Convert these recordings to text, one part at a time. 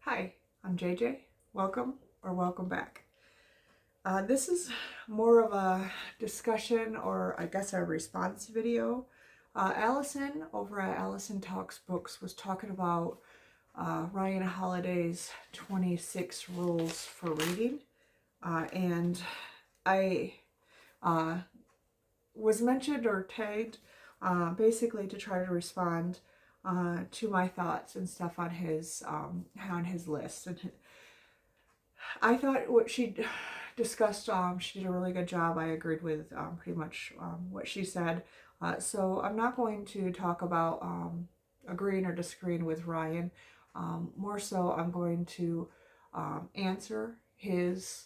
Hi, I'm JJ. Welcome or welcome back. This is more of a discussion or I guess a response video. Alison over at Alison Talks Books was talking about Ryan Holiday's 26 rules for reading. And I was mentioned or tagged basically to try to respond to my thoughts and stuff on his list. And I thought what she discussed, she did a really good job. I agreed with pretty much what she said. So I'm not going to talk about agreeing or disagreeing with Ryan. More so, I'm going to answer his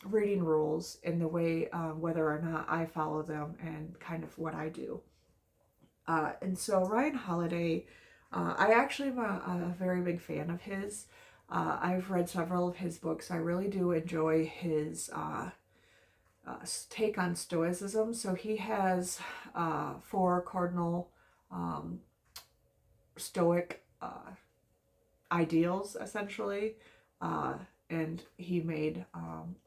reading rules in the way whether or not I follow them and kind of what I do. And so Ryan Holiday, I actually am a very big fan of his. I've read several of his books. I really do enjoy his take on Stoicism. So he has 4 cardinal Stoic ideals, essentially. And he made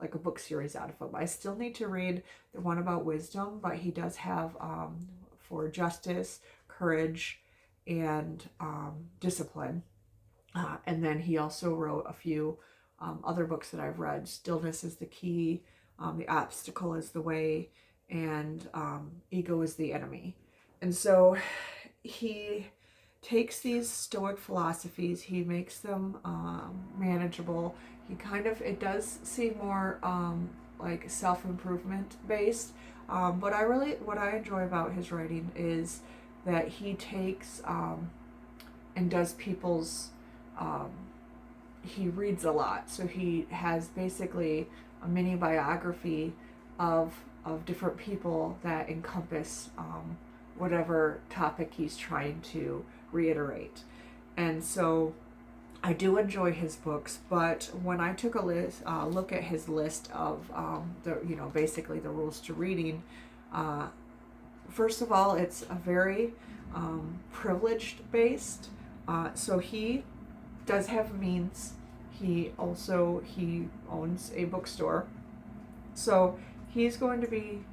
like a book series out of them. I still need to read the one about wisdom, but he does have for justice, courage, and discipline. And then he also wrote a few other books that I've read. Stillness is the Key, The Obstacle is the Way, and Ego is the Enemy. And so he takes these Stoic philosophies, he makes them manageable. It does seem more like self-improvement based. But what I enjoy about his writing is that he takes and does people's, he reads a lot. So he has basically a mini biography of different people that encompass whatever topic he's trying to reiterate. And so I do enjoy his books, but when I took a look at his list of basically the rules to reading, first of all, it's a very privileged based. So he does have means. He owns a bookstore, so he's going to be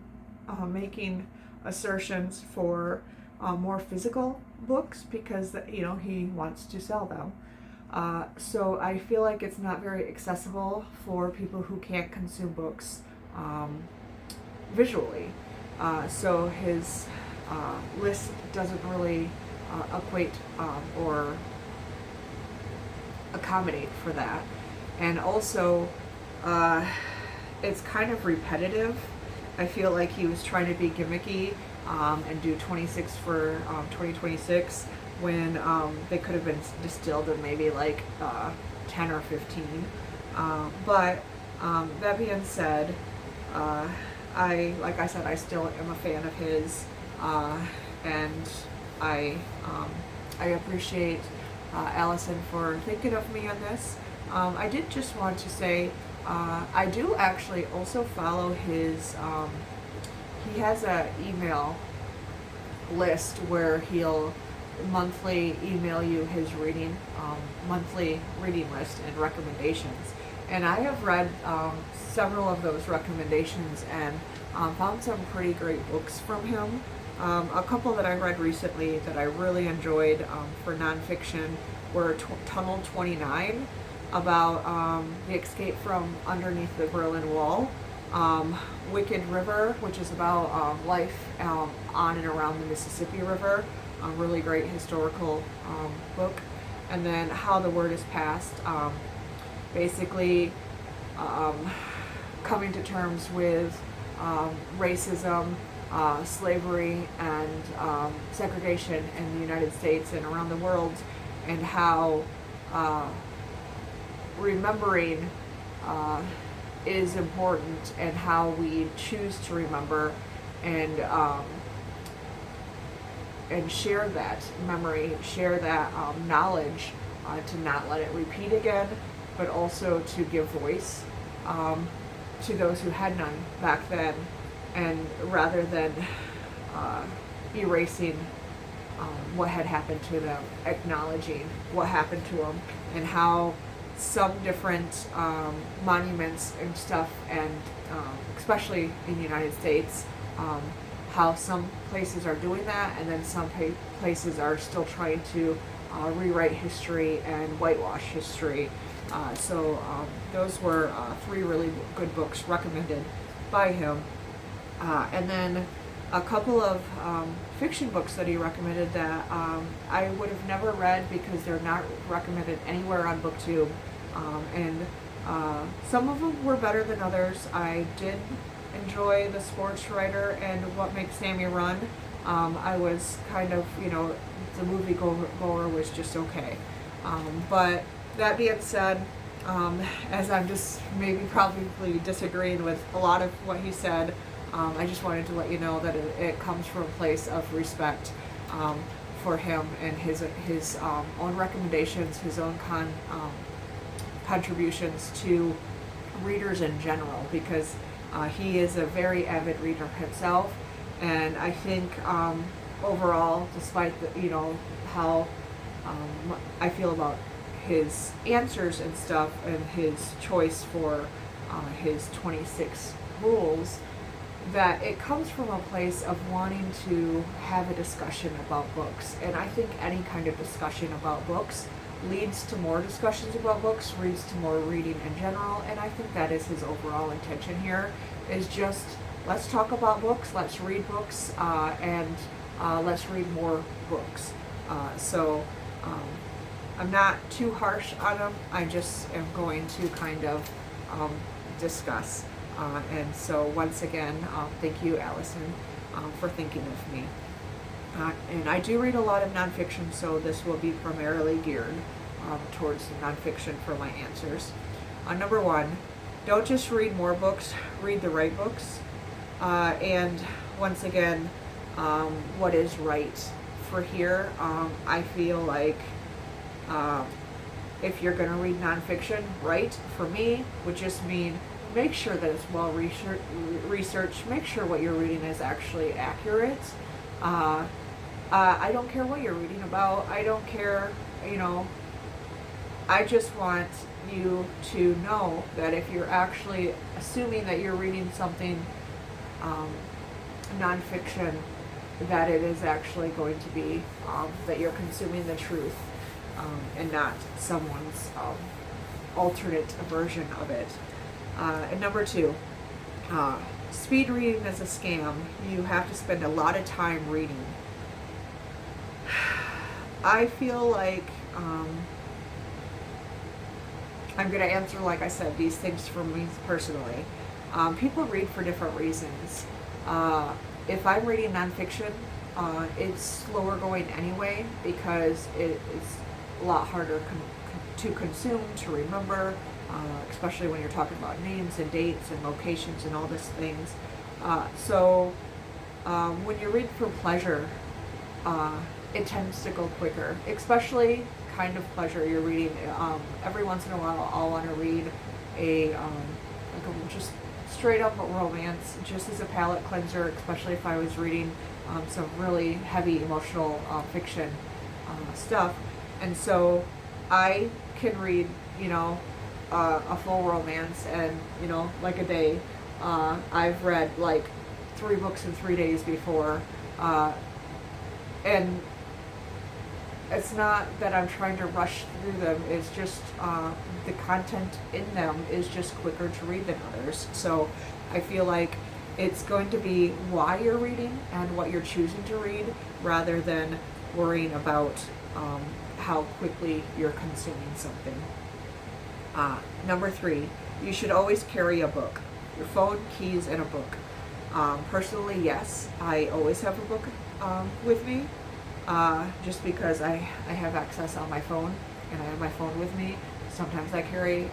making assertions for more physical books because he wants to sell them. So I feel like it's not very accessible for people who can't consume books visually. So his list doesn't really equate or accommodate for that. And also, it's kind of repetitive. I feel like he was trying to be gimmicky and do 26 for 2026 when they could have been distilled in maybe like 10 or 15. But that being said, like I said, I still am a fan of his, and I appreciate Alison for thinking of me on this. I did just want to say I do actually also follow his. He has an email list where he'll monthly email you his monthly reading list and recommendations. And I have read several of those recommendations and found some pretty great books from him. A couple that I read recently that I really enjoyed for nonfiction were Tunnel 29, about the escape from underneath the Berlin Wall. Wicked River, which is about life on and around the Mississippi River. A really great historical book. And then How the Word is Passed, basically coming to terms with racism, slavery, and segregation in the United States and around the world, and how remembering is important, and how we choose to remember and share that memory, share that knowledge, to not let it repeat again, but also to give voice to those who had none back then, and rather than erasing what had happened to them, acknowledging what happened to them, and how some different monuments and stuff, and especially in the United States, how some places are doing that, and then some places are still trying to rewrite history and whitewash history. So those were 3 really good books recommended by him. And then a couple of fiction books that he recommended that I would have never read because they're not recommended anywhere on BookTube. And some of them were better than others. I did enjoy The Sports Writer and What Makes Sammy Run. I was kind of, the movie goer was just okay. But that being said, as I'm just maybe probably disagreeing with a lot of what he said, I just wanted to let you know that it comes from a place of respect for him and his own recommendations, his own contributions to readers in general, because he is a very avid reader himself, and I think overall, despite how I feel about his answers and stuff and his choice for his 26 rules, that it comes from a place of wanting to have a discussion about books. And I think any kind of discussion about books leads to more discussions about books, leads to more reading in general, and I think that is his overall intention here, is just let's talk about books, let's read books, and let's read more books. So I'm not too harsh on him, I just am going to kind of discuss. And so once again, thank you, Alison, for thinking of me. And I do read a lot of nonfiction, so this will be primarily geared towards the nonfiction for my answers. Number 1, don't just read more books, read the right books. And once again, what is right for here? I feel like if you're going to read nonfiction, right, for me, would just mean make sure that it's well researched, make sure what you're reading is actually accurate. I don't care what you're reading about, I don't care, I just want you to know that if you're actually assuming that you're reading something nonfiction, that it is actually going to be that you're consuming the truth and not someone's alternate version of it. And number 2, speed reading is a scam. You have to spend a lot of time reading. I feel like I'm going to answer, like I said, these things for me personally. People read for different reasons. If I'm reading nonfiction, it's slower going anyway because it's a lot harder to consume, to remember, especially when you're talking about names and dates and locations and all these things. So when you read for pleasure, it tends to go quicker, especially kind of pleasure you're reading. Every once in a while I'll want to read a just straight up romance, just as a palate cleanser, especially if I was reading some really heavy emotional fiction stuff. And so I can read, a full romance and, like a day. I've read like 3 books in 3 days before. And it's not that I'm trying to rush through them, it's just the content in them is just quicker to read than others. So I feel like it's going to be why you're reading and what you're choosing to read rather than worrying about how quickly you're consuming something. Number 3, you should always carry a book. Your phone, keys, and a book. Personally, yes, I always have a book with me. Just because I have access on my phone and I have my phone with me. Sometimes I carry,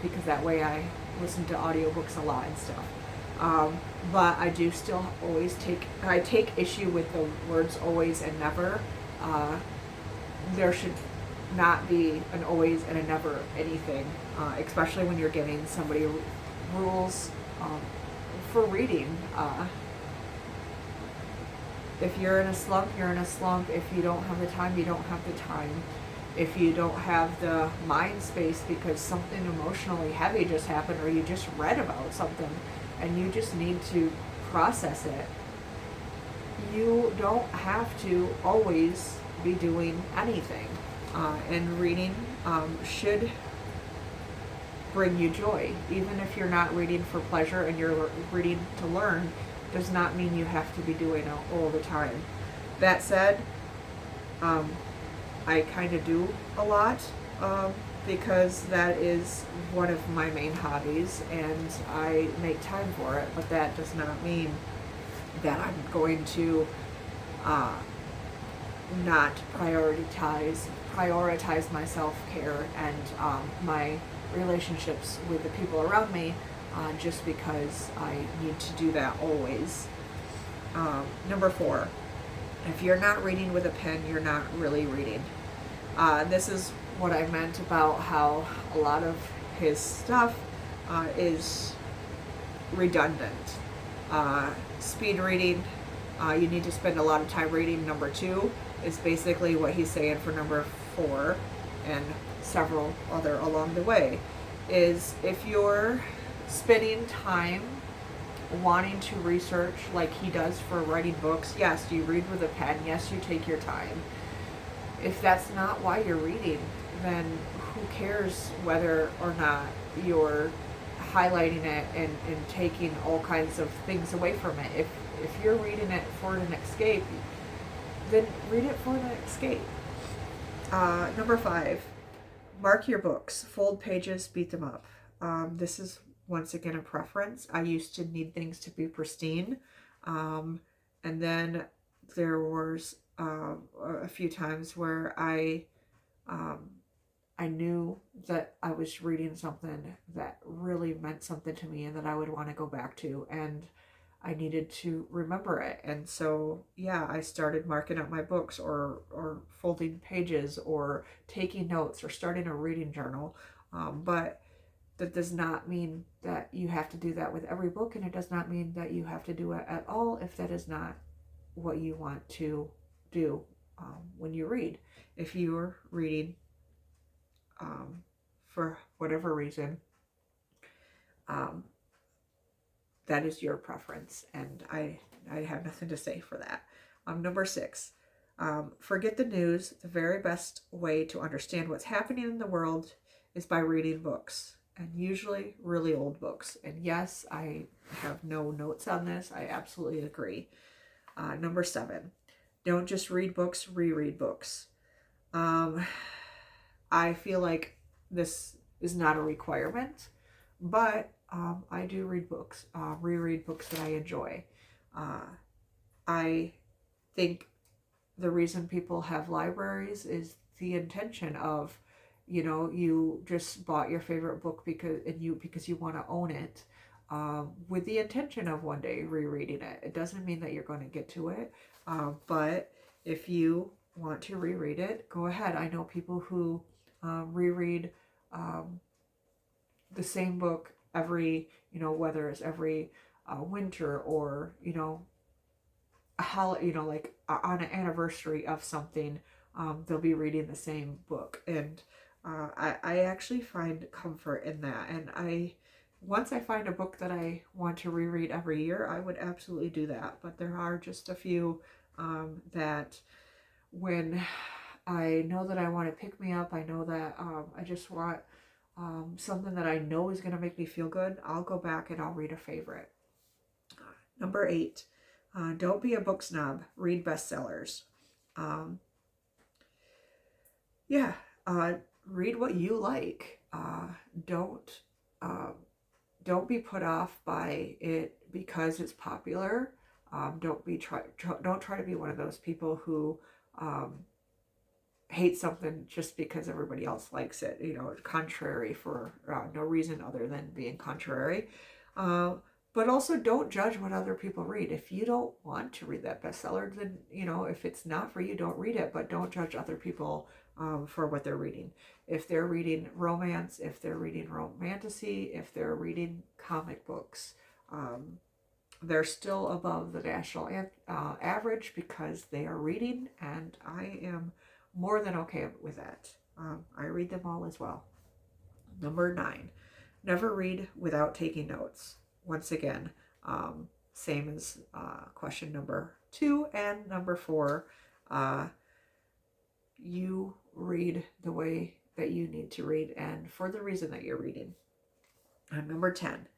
because that way I listen to audiobooks a lot and stuff. But I do still always take issue with the words always and never. There should not be an always and a never anything, especially when you're giving somebody rules for reading. If you're in a slump, you're in a slump. If you don't have the time, you don't have the time. If you don't have the mind space because something emotionally heavy just happened, or you just read about something and you just need to process it, you don't have to always be doing anything. And reading should bring you joy. Even if you're not reading for pleasure and you're reading to learn, does not mean you have to be doing it all the time. That said, I kind of do a lot because that is one of my main hobbies and I make time for it, but that does not mean that I'm going to not prioritize my self-care and my relationships with the people around me just because I need to do that always. Number 4, if you're not reading with a pen, you're not really reading. This is what I meant about how a lot of his stuff is redundant. Speed reading, you need to spend a lot of time reading. Number 2 is basically what he's saying for number 4 and several other along the way, is if you're spending time wanting to research like he does for writing books, yes, you read with a pen, yes, you take your time. If that's not why you're reading, then who cares whether or not you're highlighting it and taking all kinds of things away from it. If you're reading it for an escape, then read it for an escape. Number 5, mark your books, fold pages, beat them up. This is once again a preference. I used to need things to be pristine, and then there was a few times where I knew that I was reading something that really meant something to me and that I would want to go back to, and I needed to remember it. And so, yeah, I started marking up my books or folding pages or taking notes or starting a reading journal. But that does not mean that you have to do that with every book, and it does not mean that you have to do it at all if that is not what you want to do when you read. If you're reading for whatever reason, that is your preference, and I have nothing to say for that. Number 6, forget the news. The very best way to understand what's happening in the world is by reading books, and usually really old books. And yes, I have no notes on this. I absolutely agree. Number 7, don't just read books, reread books. I feel like this is not a requirement, but I do read books, reread books that I enjoy. I think the reason people have libraries is the intention of, you just bought your favorite book because you want to own it, with the intention of one day rereading it. It doesn't mean that you're going to get to it, but if you want to reread it, go ahead. I know people who reread the same book every, whether it's every winter or, like on an anniversary of something, they'll be reading the same book. And I actually find comfort in that. And once I find a book that I want to reread every year, I would absolutely do that. But there are just a few that when I know that I want to pick me up, I know that I just want something that I know is going to make me feel good, I'll go back and I'll read a favorite. Number 8, don't be a book snob. Read bestsellers. Read what you like. Don't be put off by it because it's popular. Don't try to be one of those people who hate something just because everybody else likes it, contrary for no reason other than being contrary. But also don't judge what other people read. If you don't want to read that bestseller, then, if it's not for you, don't read it, but don't judge other people for what they're reading. If they're reading romance, if they're reading romantasy, if they're reading comic books, they're still above the national average because they are reading, and I am more than okay with that. I read them all as well. Number 9, never read without taking notes. Once again, same as question number 2 and number 4. You read the way that you need to read and for the reason that you're reading. Number 10,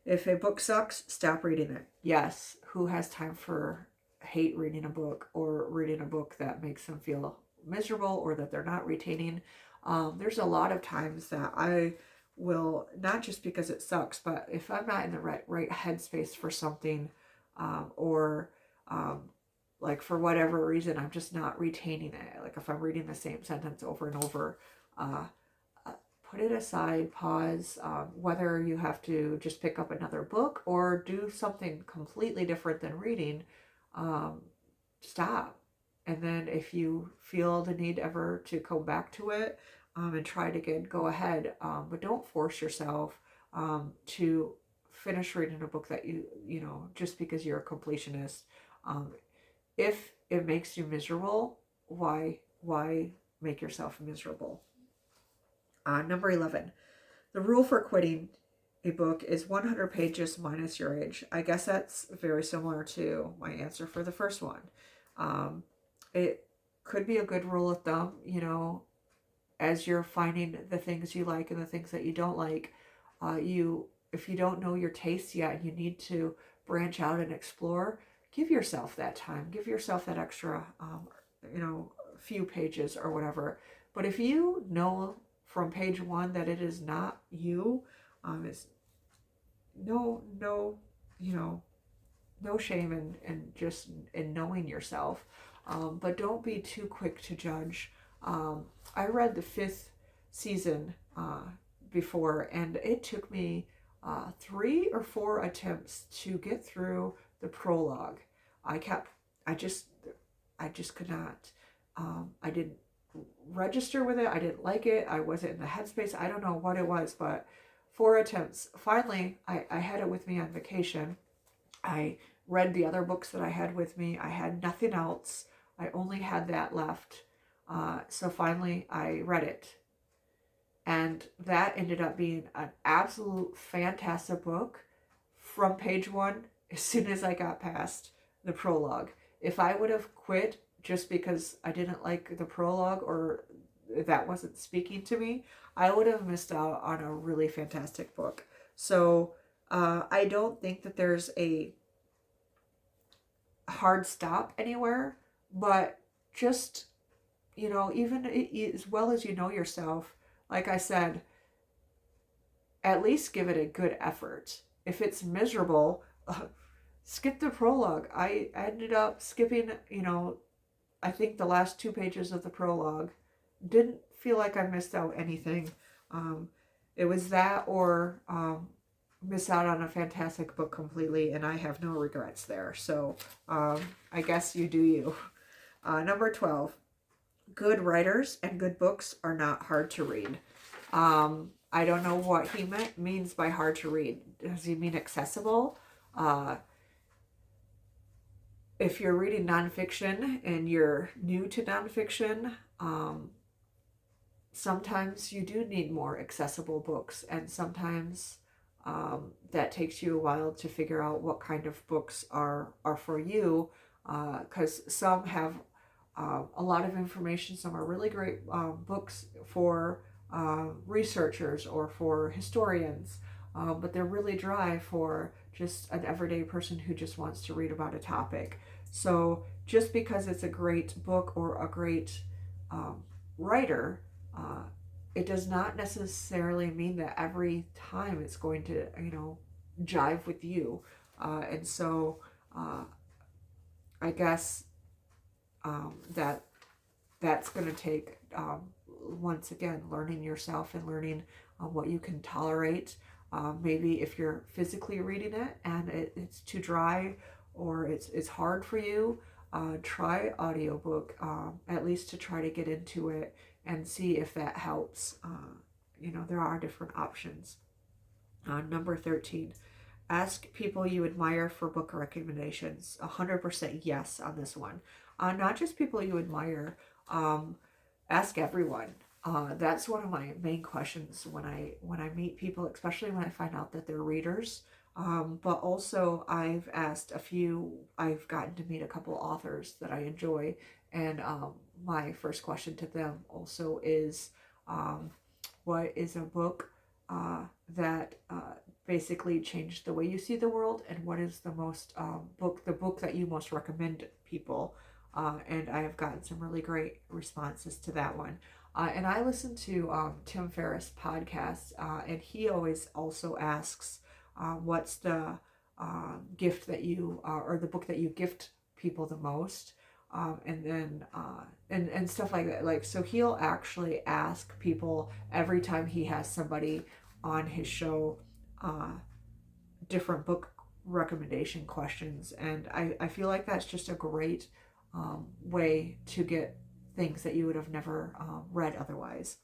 if a book sucks, stop reading it. Yes, who has time for hate reading a book or reading a book that makes them feel miserable or that they're not retaining? There's a lot of times that I will, not just because it sucks, but if I'm not in the right headspace for something, or like for whatever reason, I'm just not retaining it. Like if I'm reading the same sentence over and over, put it aside, pause, whether you have to just pick up another book or do something completely different than reading, stop. And then if you feel the need ever to go back to it and try it again, go ahead. But don't force yourself to finish reading a book that you know, just because you're a completionist. If it makes you miserable, why make yourself miserable? Number 11, the rule for quitting a book is 100 pages minus your age. I guess that's very similar to my answer for the first one. It could be a good rule of thumb, you know, as you're finding the things you like and the things that you don't like. If you don't know your tastes yet and you need to branch out and explore, give yourself that time. Give yourself that extra, few pages or whatever. But if you know from page 1 that it is not you, it's no shame in just in knowing yourself. But don't be too quick to judge. I read the 5th season before, and it took me 3 or 4 attempts to get through the prologue. I just could not. I didn't register with it. I didn't like it. I wasn't in the headspace. I don't know what it was, but 4 attempts. Finally, I had it with me on vacation. I read the other books that I had with me. I had nothing else. I only had that left. So finally, I read it. And that ended up being an absolute fantastic book from page 1 as soon as I got past the prologue. If I would have quit just because I didn't like the prologue or that wasn't speaking to me, I would have missed out on a really fantastic book. So I don't think that there's a hard stop anywhere, but just, even as well as you know yourself, like I said, at least give it a good effort. If it's miserable, skip the prologue. I ended up skipping, I think the last 2 pages of the prologue. Didn't feel like I missed out anything. It was that or miss out on a fantastic book completely, and I have no regrets there. So I guess you do you. Number 12, good writers and good books are not hard to read. I don't know what he means by hard to read. Does he mean accessible? If you're reading nonfiction and you're new to nonfiction, sometimes you do need more accessible books, and sometimes that takes you a while to figure out what kind of books are for you, because some have a lot of information. Some are really great books for researchers or for historians, but they're really dry for just an everyday person who just wants to read about a topic. So just because it's a great book or a great writer, it does not necessarily mean that every time it's going to, jive with you. And so I guess that's going to take, once again, learning yourself and learning what you can tolerate. Maybe if you're physically reading it and it's too dry or it's hard for you, try audiobook, at least to try to get into it and see if that helps. There are different options. Number 13, Ask people you admire for book recommendations. 100% yes on this one. Not just people you admire. Ask everyone. That's one of my main questions when I meet people, especially when I find out that they're readers. But also I've gotten to meet a couple authors that I enjoy, and my first question to them also is, um, what is a book that basically changed the way you see the world, and what is the book that you most recommend people? And I have gotten some really great responses to that one. And I listen to Tim Ferriss podcasts, and he always also asks, what's the gift that or the book that you gift people the most? And then and stuff like that. Like, so he'll actually ask people every time he has somebody on his show uh, different book recommendation questions, and I feel like that's just a great way to get things that you would have never read otherwise.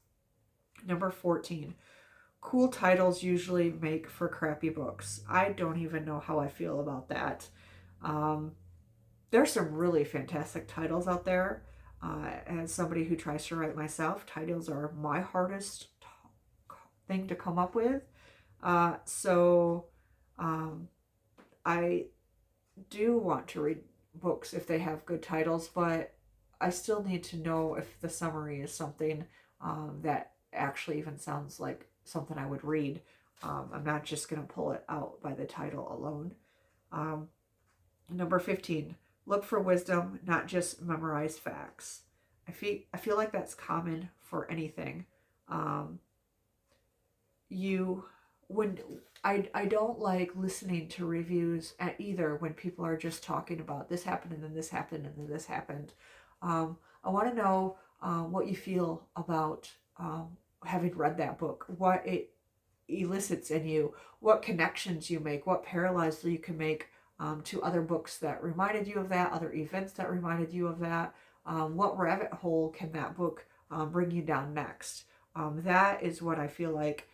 Number 14, cool titles usually make for crappy books. I don't even know how I feel about that. Um, there's some really fantastic titles out there. As somebody who tries to write myself, titles are my hardest thing to come up with. So I do want to read books if they have good titles, but I still need to know if the summary is something that actually even sounds like something I would read. I'm not just going to pull it out by the title alone. Number 15, look for wisdom, not just memorize facts. I feel like that's common for anything. You when I don't like listening to reviews at either when people are just talking about this happened and then this happened and then this happened. I want to know what you feel about having read that book, what it elicits in you, what connections you make, what parallels you can make to other books that reminded you of that, other events that reminded you of that. What rabbit hole can that book bring you down next? That is what I feel like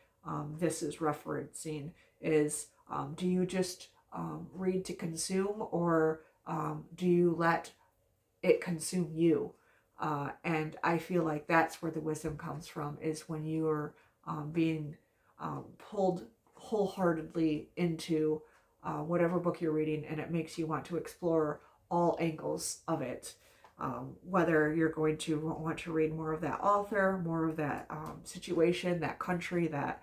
this is referencing is, do you just read to consume, or do you let it consume you? And I feel like that's where the wisdom comes from, is when you're being pulled wholeheartedly into whatever book you're reading, and it makes you want to explore all angles of it. Whether you're going to want to read more of that author, more of that situation, that country, that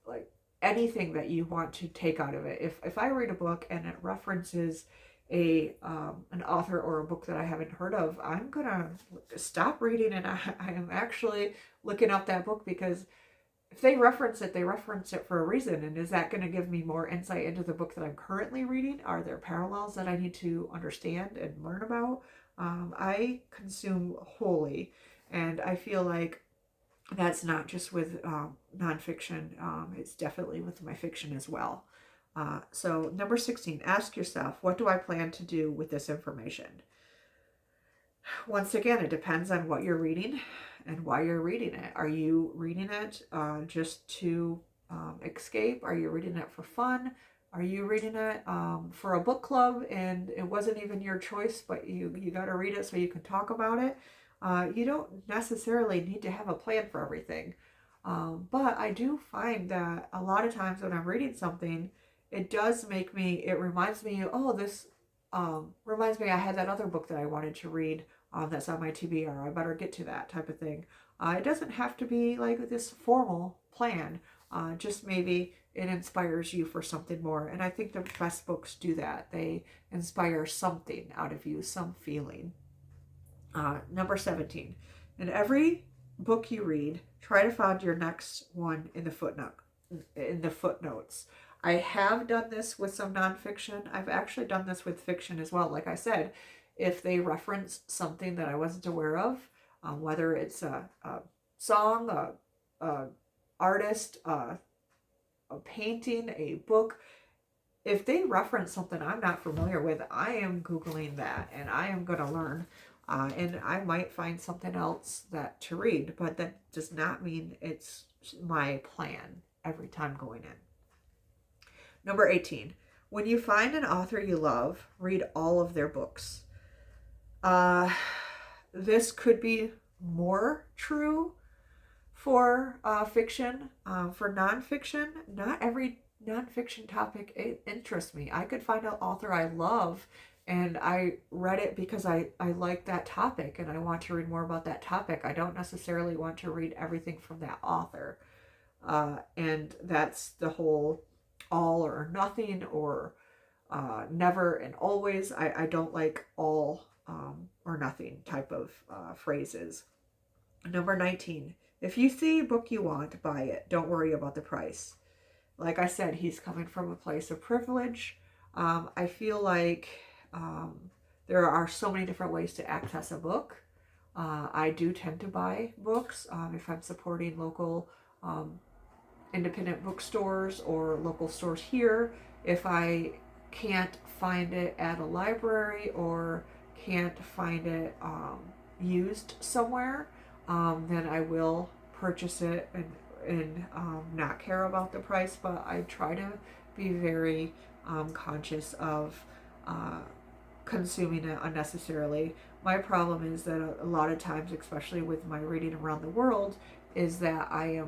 like anything that you want to take out of it. If I read a book and it references an author or a book that I haven't heard of, I'm gonna stop reading, and I am actually looking up that book, because if they reference it for a reason. And is that going to give me more insight into the book that I'm currently reading? Are there parallels that I need to understand and learn about? I consume wholly, and I feel like that's not just with nonfiction. It's definitely with my fiction as well. So number 16, ask yourself, what do I plan to do with this information? Once again, it depends on what you're reading and why you're reading it. Are you reading it just to escape? Are you reading it for fun? Are you reading it for a book club and it wasn't even your choice, but you got to read it so you can talk about it? You don't necessarily need to have a plan for everything. But I do find that a lot of times when I'm reading something, it reminds me, oh, this reminds me I had that other book that I wanted to read that's on my TBR. I better get to that type of thing. It doesn't have to be like this formal plan. Just maybe it inspires you for something more. And I think the best books do that. They inspire something out of you, some feeling. Number 17. In every book you read, try to find your next one in the footnotes. I have done this with some nonfiction. I've actually done this with fiction as well. Like I said, if they reference something that I wasn't aware of, whether it's a song, a artist, a painting, a book, if they reference something I'm not familiar with, I am Googling that and I am going to learn. And I might find something else to read, but that does not mean it's my plan every time going in. Number 18. When you find an author you love, read all of their books. This could be more true for fiction. For nonfiction, not every nonfiction topic interests me. I could find an author I love and I read it because I like that topic and I want to read more about that topic. I don't necessarily want to read everything from that author. And that's the whole all or nothing or never and always. I don't like all or nothing type of phrases. Number 19. If you see a book you want, buy it. Don't worry about the price. Like I said, he's coming from a place of privilege. I feel like there are so many different ways to access a book. I do tend to buy books if I'm supporting local independent bookstores or local stores here. If I can't find it at a library or can't find it used somewhere, then I will purchase it and not care about the price. But I try to be very conscious of consuming it unnecessarily. My problem is that a lot of times, especially with my reading around the world, is that I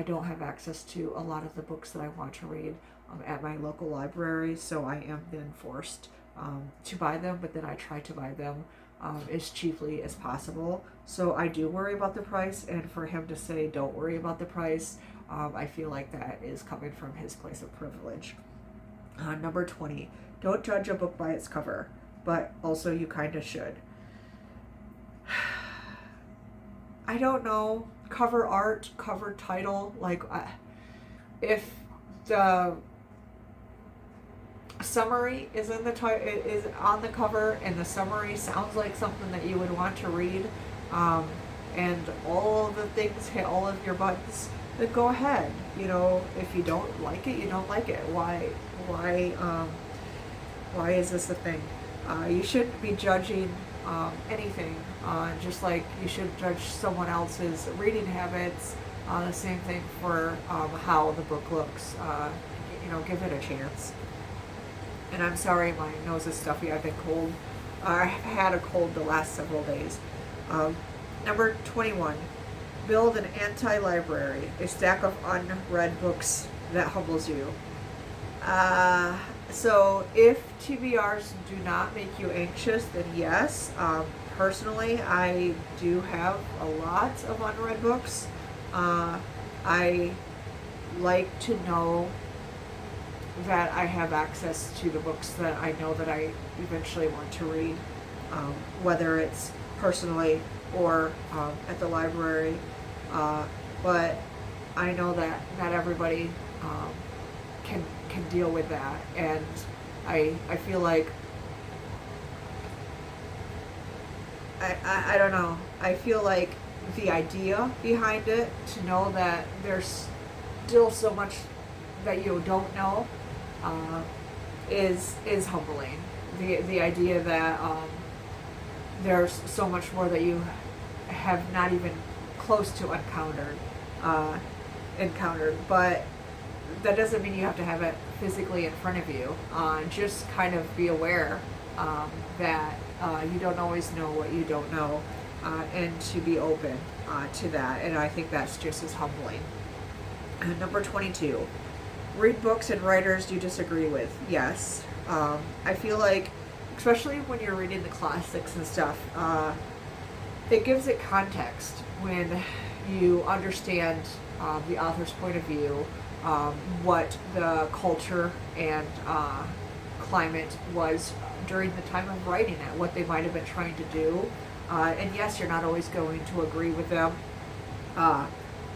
don't have access to a lot of the books that I want to read at my local library, so I am then forced to buy them, but then I try to buy them as cheaply as possible. So I do worry about the price, and for him to say don't worry about the price, I feel like that is coming from his place of privilege. Number 20, don't judge a book by its cover, but also you kind of should. I don't know, cover art, cover title, like if the summary is in the is on the cover and the summary sounds like something that you would want to read, and all of the things hit all of your buttons, then go ahead. You know, if you don't like it, you don't like it. Why is this a thing? You shouldn't be judging anything, just like you should judge someone else's reading habits. The same thing for how the book looks. Give it a chance. And I'm sorry, my nose is stuffy. I've been cold. I've had a cold the last several days. Number 21, build an anti-library, a stack of unread books that humbles you. So if TBRs do not make you anxious, then yes. Personally, I do have a lot of unread books. I like to know that I have access to the books that I know that I eventually want to read, whether it's personally or at the library. But I know that not everybody can deal with that, and I feel like I don't know. I feel like the idea behind it, to know that there's still so much that you don't know, is humbling. The idea that there's so much more that you have not even close to encountered, but that doesn't mean you have to have it physically in front of you. Just kind of be aware that you don't always know what you don't know, and to be open to that. And I think that's just as humbling. Number 22, read books and writers you disagree with. Yes. I feel like, especially when you're reading the classics and stuff, it gives it context when you understand the author's point of view, what the culture and climate was during the time of writing it, what they might have been trying to do. And yes, you're not always going to agree with them,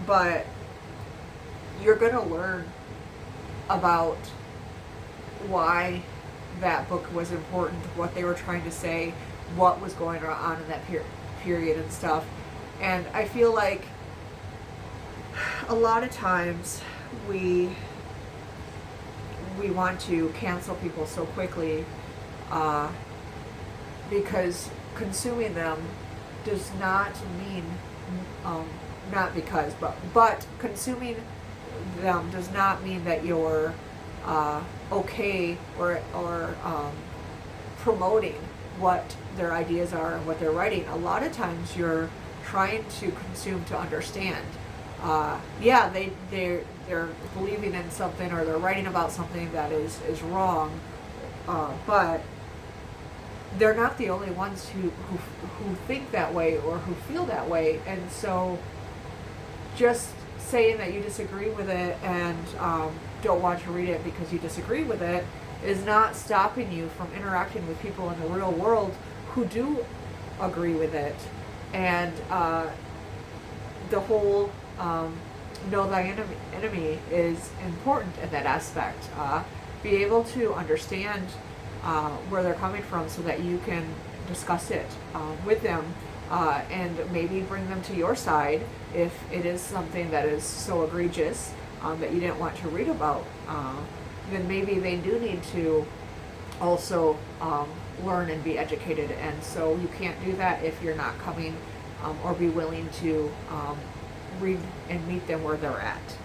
but you're going to learn about why that book was important, what they were trying to say, what was going on in that period and stuff. And I feel like a lot of times we want to cancel people so quickly, because consuming them does not mean, but consuming them does not mean that you're okay or promoting what their ideas are and what they're writing. A lot of times you're trying to consume to understand. Yeah, they're believing in something or they're writing about something that is wrong, but they're not the only ones who think that way or who feel that way. And so just saying that you disagree with it and don't want to read it because you disagree with it is not stopping you from interacting with people in the real world who do agree with it. And the whole know thy enemy is important in that aspect. Be able to understand where they're coming from so that you can discuss it with them and maybe bring them to your side if it is something that is so egregious that you didn't want to read about. Then maybe they do need to also learn and be educated, and so you can't do that if you're not coming or be willing to read and meet them where they're at.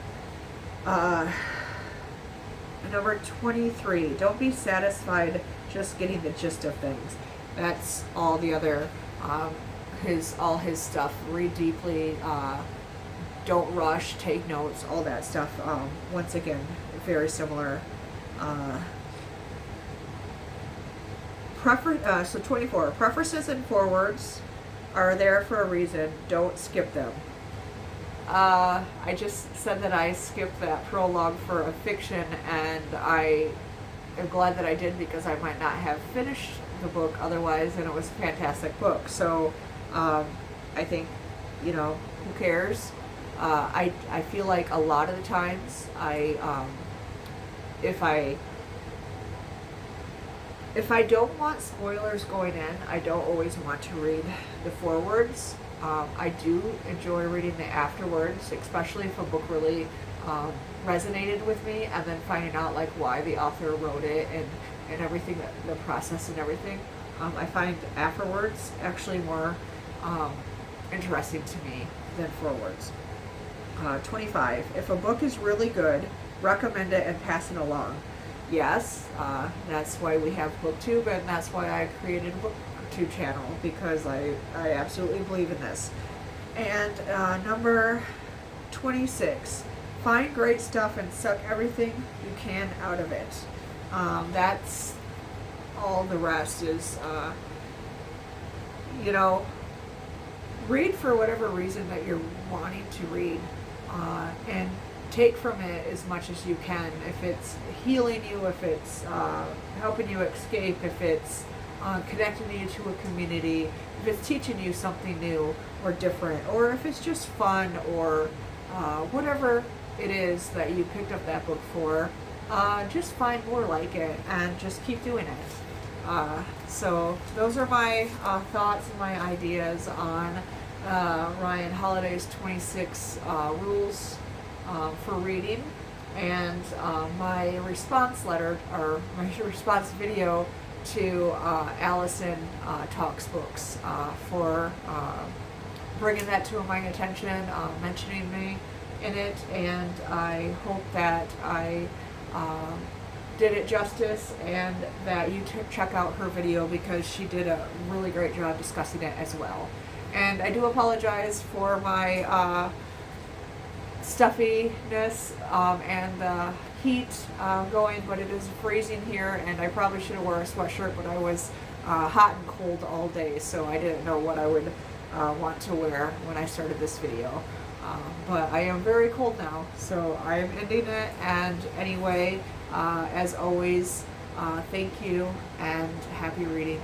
Number 23, don't be satisfied just getting the gist of things. That's all the other, all his stuff. Read deeply, don't rush, take notes, all that stuff. Once again, very similar. So 24, prefaces and forewords are there for a reason. Don't skip them. I just said that I skipped that prologue for a fiction, and I am glad that I did because I might not have finished the book otherwise, and it was a fantastic book. So I think, who cares? I feel like a lot of the times if I don't want spoilers going in, I don't always want to read the forewords. I do enjoy reading the afterwards, especially if a book really resonated with me, and then finding out like why the author wrote it and everything, the process and everything. I find afterwards actually more interesting to me than forewords. 25. If a book is really good, recommend it and pass it along. Yes, that's why we have BookTube, and that's why I created a BookTube channel, because I absolutely believe in this. And number 26, find great stuff and suck everything you can out of it. That's all. The rest is, read for whatever reason that you're wanting to read, and take from it as much as you can. If it's healing you, if it's helping you escape, if it's connecting you to a community, if it's teaching you something new or different, or if it's just fun, or whatever it is that you picked up that book for, just find more like it and just keep doing it. So those are my thoughts and my ideas on Ryan Holiday's 26 rules for reading, and my response letter, or my response video to Alison Talks Books, for bringing that to my attention, mentioning me in it, and I hope that I did it justice, and that you check out her video, because she did a really great job discussing it as well. And I do apologize for my stuffiness and the heat going, but it is freezing here, and I probably should have worn a sweatshirt, but I was hot and cold all day, so I didn't know what I would want to wear when I started this video. But I am very cold now, so I am ending it. And anyway, as always, thank you and happy reading.